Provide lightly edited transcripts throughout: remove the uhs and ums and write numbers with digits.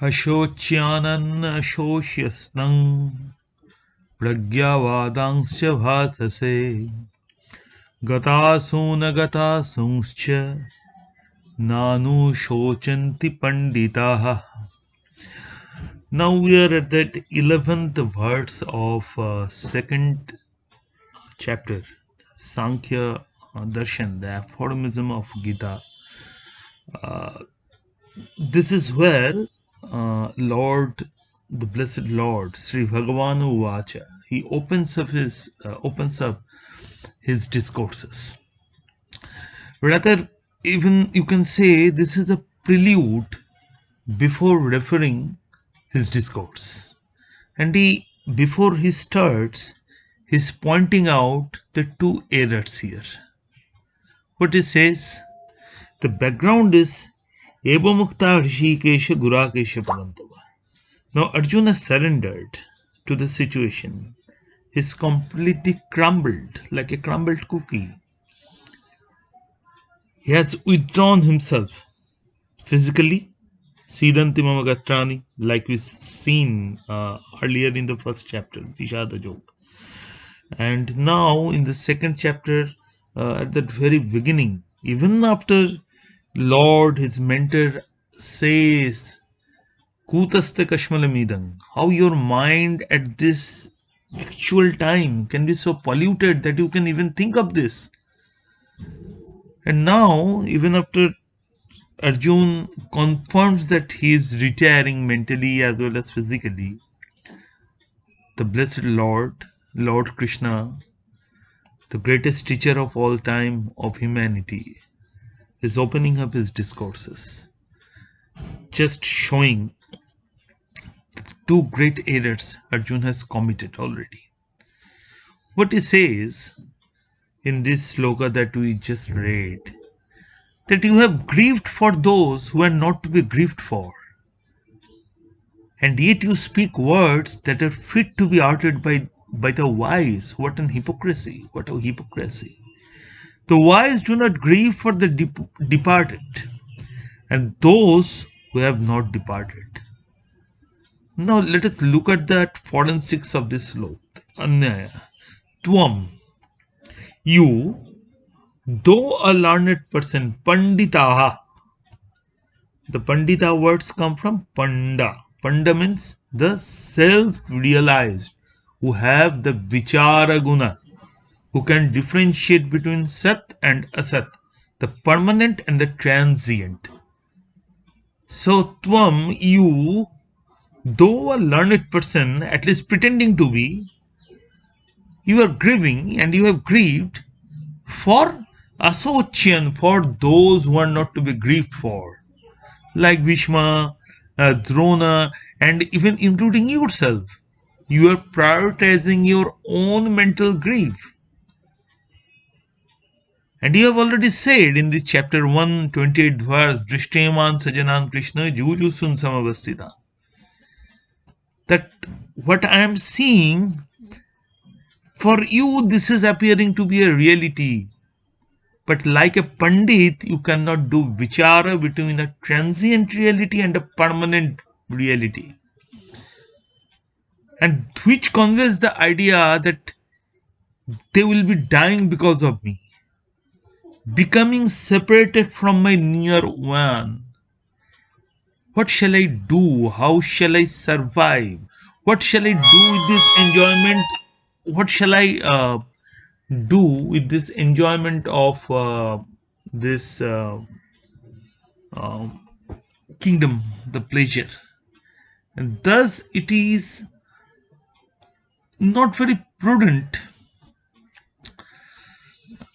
Ashocyanan ashosyasnang pragyavadangscha bhasase gatasuna gatasungscha nanu shochanti panditaha. Now we are at that 11th verse of second chapter, Sankhya Darshan, the aphorism of Gita. This is where Lord, the Blessed Lord, Sri Bhagavanu Vacha, he opens up his discourses. Rather, even you can say this is a prelude before referring his discourse. And before he starts, he's pointing out the two errors here. What he says, the background is Eva Mukta Rishikesha Gurakesha Parantava. Now Arjuna surrendered to the situation. He's completely crumbled, like a crumbled cookie. He has withdrawn himself physically, Siddhanti Mama Gatrani, like we seen earlier in the first chapter, Vishada joke. And now in the second chapter, at that very beginning, even after Lord, his mentor, says, Kutaste Kashmalamidang, how your mind at this actual time can be so polluted that you can even think of this. And now, even after Arjun confirms that he is retiring mentally as well as physically, the Blessed Lord, Lord Krishna, the greatest teacher of all time of humanity, is opening up his discourses, just showing two great errors Arjun has committed already. What he says in this sloka that we just read, that you have grieved for those who are not to be grieved for, and yet you speak words that are fit to be uttered by the wise. What an hypocrisy! What a hypocrisy! The wise do not grieve for the departed, and those who have not departed. Now let us look at that forensics of this sloka. Anyaya. Tvam. You, though a learned person, panditaha. The pandita words come from panda. Panda means the self-realized, who have the vichara guna, who can differentiate between sat and asat, the permanent and the transient. So tvam, you, though a learned person, at least pretending to be, you are grieving and you have grieved for asocyan, for those who are not to be grieved for, like Bhishma, Drona, and even including yourself. You are prioritizing your own mental grief. And you have already said in this chapter 128 verse, Drishtaman Sajanan Krishna Jujusun Samavastita, that what I am seeing, for you this is appearing to be a reality. But like a pandit, you cannot do vichara between a transient reality and a permanent reality. And which conveys the idea that they will be dying because of me, becoming separated from my near one. What shall I do? How shall I survive? What shall I do with this enjoyment? What shall I do with this enjoyment of this kingdom, the pleasure? And thus it is not very prudent,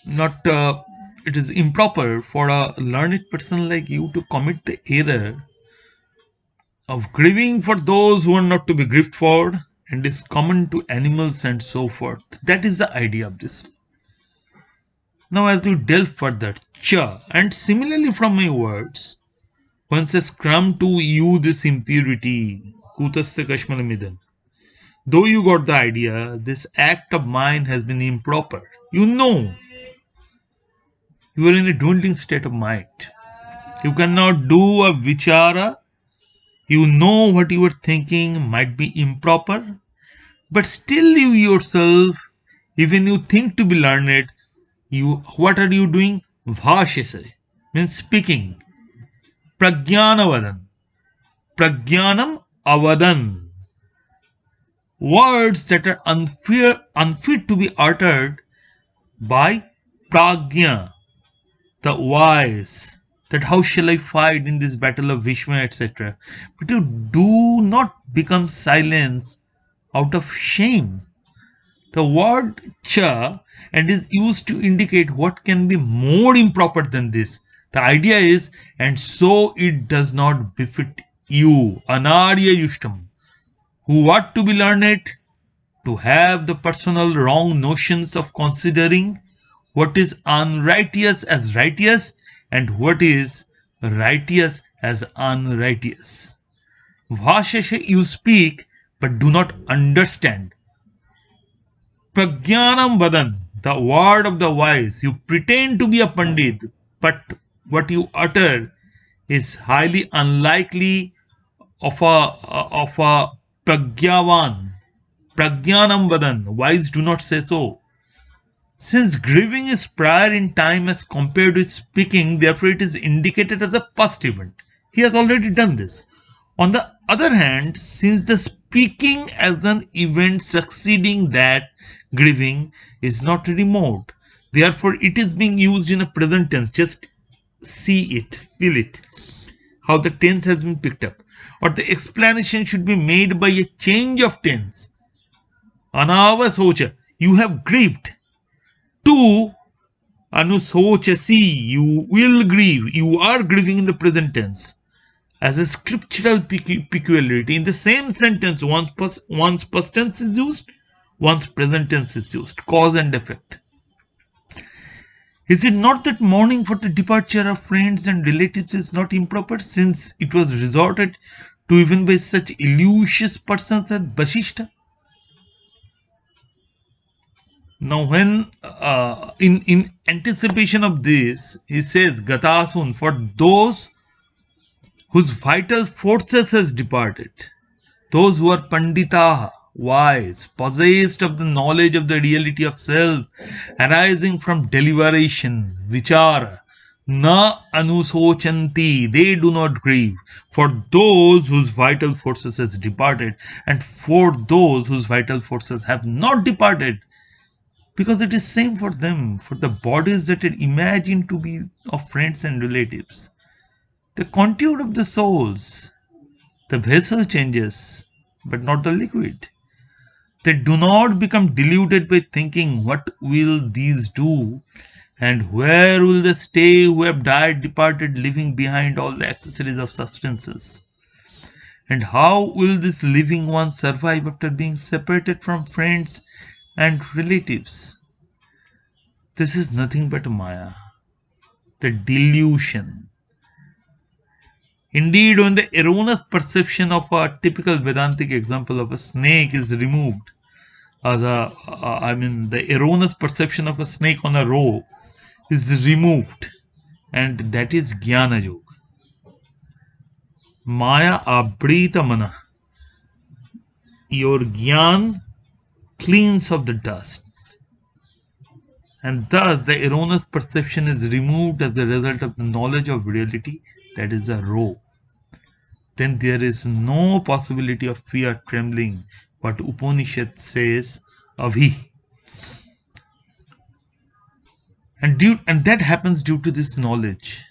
it is improper for a learned person like you to commit the error of grieving for those who are not to be grieved for, and is common to animals and so forth. That is the idea of this. Now as we delve further, cha, and similarly from my words, one says, come to you this impurity, kutasya kashmalamidam. Though you got the idea, this act of mine has been improper. You know, you are in a dwindling state of mind. You cannot do a vichara You know what you are thinking might be improper, but still you yourself, even you think to be learned, what are you doing? Bhashase means speaking. Prajnanavadan. Prajnanam avadan. Words that are unfit to be uttered by prajna, the wise, that how shall I fight in this battle of Vishma, etc. But you do not become silence out of shame. The word cha and is used to indicate what can be more improper than this. The idea is, and so it does not befit you, anarya yushtam, who ought to be learned, to have the personal wrong notions of considering what is unrighteous as righteous and what is righteous as unrighteous. Bhashashe you speak but do not understand. Prajnanam vadan, the word of the wise. You pretend to be a pandit, but what you utter is highly unlikely of a pragyavan. Prajnanam vadan. Wise do not say so. Since grieving is prior in time as compared with speaking, therefore it is indicated as a past event. He has already done this. On the other hand, since the speaking as an event succeeding that grieving is not remote, therefore it is being used in a present tense. Just see it, feel it, how the tense has been picked up. Or the explanation should be made by a change of tense. Anava socha, you have grieved. To anusochasi, you will grieve. You are grieving in the present tense. As a scriptural peculiarity, in the same sentence, one's past tense is used, one's present tense is used. Cause and effect. Is it not that mourning for the departure of friends and relatives is not improper, since it was resorted to even by such illustrious persons as Vasishtha? Now, when in anticipation of this, he says, Gatasun, for those whose vital forces has departed, those who are panditaha, wise, possessed of the knowledge of the reality of self, arising from deliberation, vichara, na anusochanti, they do not grieve, for those whose vital forces has departed, and for those whose vital forces have not departed, because it is same for them, for the bodies that are imagined to be of friends and relatives. The contour of the souls, the vessel changes, but not the liquid. They do not become deluded by thinking, what will these do? And where will they stay who have died, departed, leaving behind all the accessories of substances? And how will this living one survive after being separated from friends and relatives? This is nothing but Maya, the delusion. Indeed, when the erroneous perception of a typical Vedantic example of a snake is removed, the erroneous perception of a snake on a rope is removed, and that is Jnana Yoga. Maya abrita mana. Your Jnana cleans of the dust, and thus the erroneous perception is removed as a result of the knowledge of reality, that is a rope. Then there is no possibility of fear, trembling, what Upanishad says, Avhi. And that happens due to this knowledge.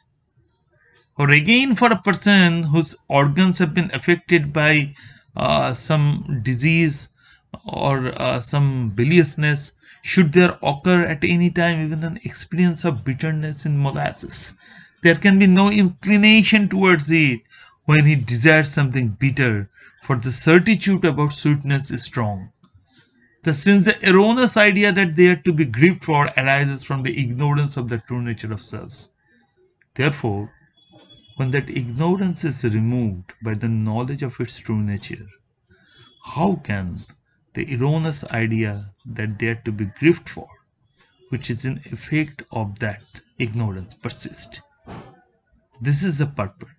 Or again, for a person whose organs have been affected by some disease or some biliousness, should there occur at any time even an experience of bitterness in molasses, there can be no inclination towards it when he desires something bitter, for the certitude about sweetness is strong. Since the erroneous idea that they are to be grieved for arises from the ignorance of the true nature of self. Therefore, when that ignorance is removed by the knowledge of its true nature, how can the erroneous idea that they are to be grieved for, which is an effect of that ignorance, persist? This is the purport.